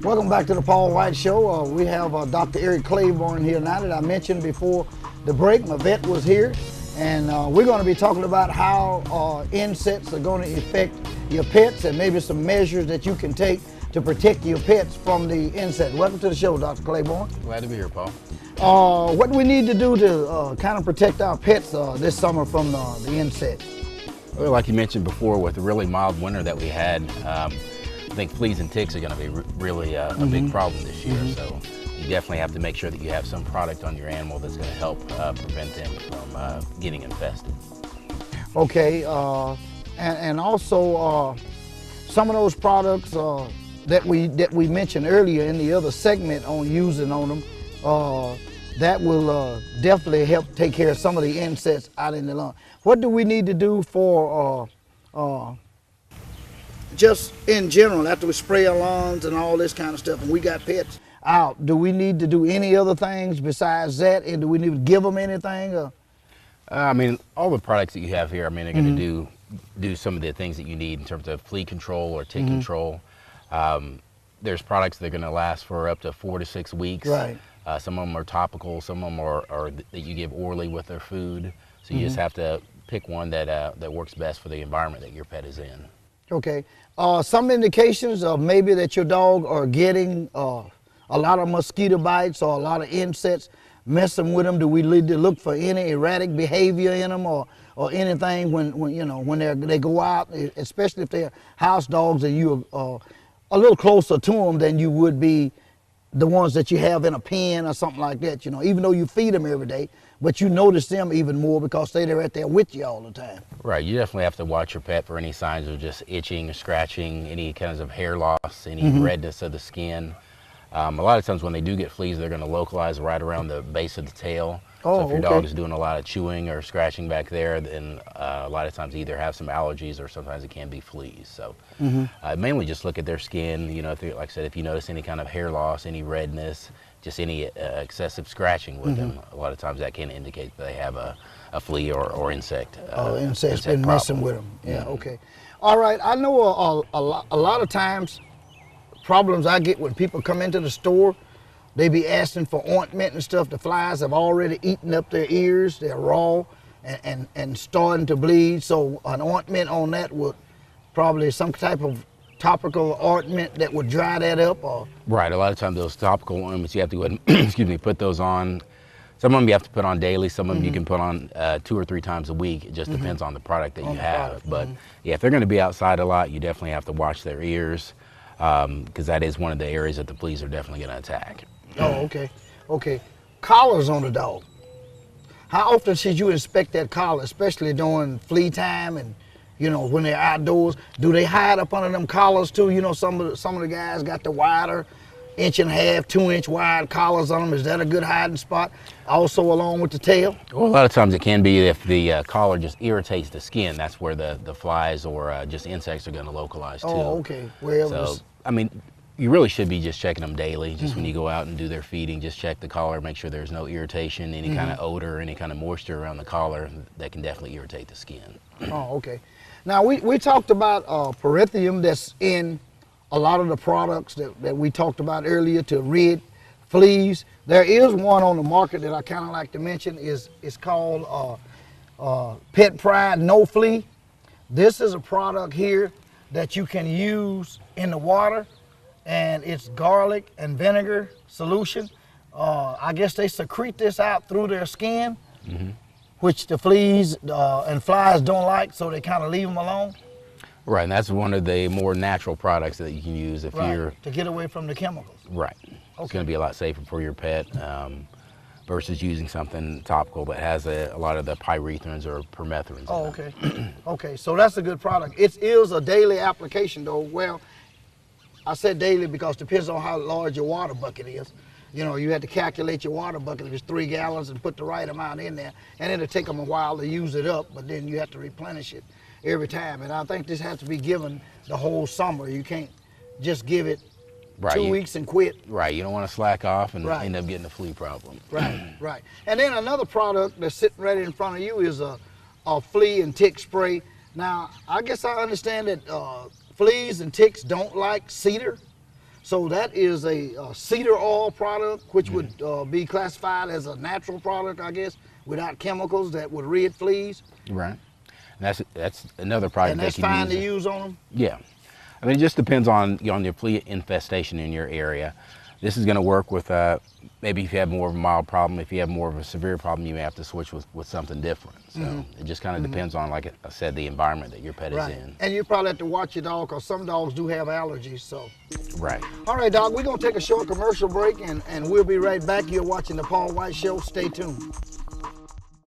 Welcome back to the Paul White Show. We have Dr. Eric Claiborne here now that I mentioned before the break. My vet was here, and we're going to be talking about how insects are going to affect your pets and maybe some measures that you can take to protect your pets from the insect. Welcome to the show, Dr. Claiborne. Glad to be here, Paul. What do we need to do to kind of protect our pets this summer from the insects? Well, like you mentioned before, with the really mild winter that we had, I think fleas and ticks are going to be really a big problem this year. So you definitely have to make sure that you have some product on your animal that's going to help prevent them from getting infested. Okay, and also some of those products that we mentioned earlier in the other segment on using on them, that will definitely help take care of some of the insects out in the lawn. What do we need to do for just in general, after we spray our lawns and all this kind of stuff, and we got pets out, do we need to do any other things besides that, and do we need to give them anything? I mean, all the products that you have here, I mean, are going to do some of the things that you need in terms of flea control or tick control. There's products that are going to last for up to 4 to 6 weeks. Right. Some of them are topical, some of them are that you give orally with their food. So you just have to pick one that works best for the environment that your pet is in. Okay. Some indications of maybe that your dog are getting a lot of mosquito bites or a lot of insects messing with them. Do we need to look for any erratic behavior in them or anything when they go out, especially if they're house dogs and you're a little closer to them than you would be the ones that you have in a pen or something like that, even though you feed them every day, but you notice them even more because they're right there with you all the time. Right, you definitely have to watch your pet for any signs of just itching or scratching, any kinds of hair loss, any redness of the skin. A lot of times when they do get fleas, they're going to localize right around the base of the tail. So if your dog is doing a lot of chewing or scratching back there, then a lot of times they either have some allergies or sometimes it can be fleas. So mainly just look at their skin. If like I said, if you notice any kind of hair loss, any redness, just any excessive scratching with them, a lot of times that can indicate that they have a flea or insect. Insect's been messing with them. Yeah, okay. All right, I know a lot of times problems I get when people come into the store, they be asking for ointment and stuff. The flies have already eaten up their ears. They're raw and starting to bleed. So an ointment on that would probably some type of topical ointment that would dry that up. Or right. A lot of times those topical ointments, you have to go ahead and put those on. Some of them you have to put on daily. Some of them you can put on 2 or 3 times a week. It just depends on the product that you have. But yeah, if they're going to be outside a lot, you definitely have to watch their ears because that is one of the areas that the fleas are definitely going to attack. Oh, okay. Okay. Collars on the dog. How often should you inspect that collar, especially during flea time and, when they're outdoors? Do they hide up under them collars too? Some of the guys got the wider 1.5, 2-inch wide collars on them. Is that a good hiding spot? Also along with the tail? Well, a lot of times it can be if the collar just irritates the skin. That's where the flies or just insects are going to localize too. Oh, okay. So, I mean, you really should be just checking them daily. Just when you go out and do their feeding, just check the collar, make sure there's no irritation, any kind of odor, any kind of moisture around the collar that can definitely irritate the skin. Oh, okay. Now, we talked about parathium that's in a lot of the products that we talked about earlier to rid fleas. There is one on the market that I kind of like to mention. It's called Pet Pride No Flea. This is a product here that you can use in the water, and it's garlic and vinegar solution. I guess they secrete this out through their skin, which the fleas and flies don't like, so they kind of leave them alone. Right, and that's one of the more natural products that you can use if you're... to get away from the chemicals. Right. It's going to be a lot safer for your pet versus using something topical that has a lot of the pyrethrins or permethrins. Oh, okay. Okay, so that's a good product. It is a daily application though. Well, I said daily because it depends on how large your water bucket is. You have to calculate your water bucket if it's 3 gallons and put the right amount in there, and it'll take them a while to use it up, but then you have to replenish it every time. And I think this has to be given the whole summer. You can't just give it 2 weeks and quit. Right, you don't want to slack off and end up getting a flea problem. Right. And then another product that's sitting right in front of you is a flea and tick spray. Now, I guess I understand that fleas and ticks don't like cedar. So that is a cedar oil product, which would be classified as a natural product, I guess, without chemicals that would rid fleas. Right. And that's another product And they that's can fine use. to use on them? Yeah. I mean, it just depends on your flea infestation in your area. This is going to work with maybe if you have more of a mild problem. If you have more of a severe problem, you may have to switch with something different. So it just kind of depends on, like I said, the environment that your pet is in. And you probably have to watch your dog because some dogs do have allergies. So, Right. all right, Doc, we're going to take a short commercial break and we'll be right back. You're watching The Paul White Show. Stay tuned.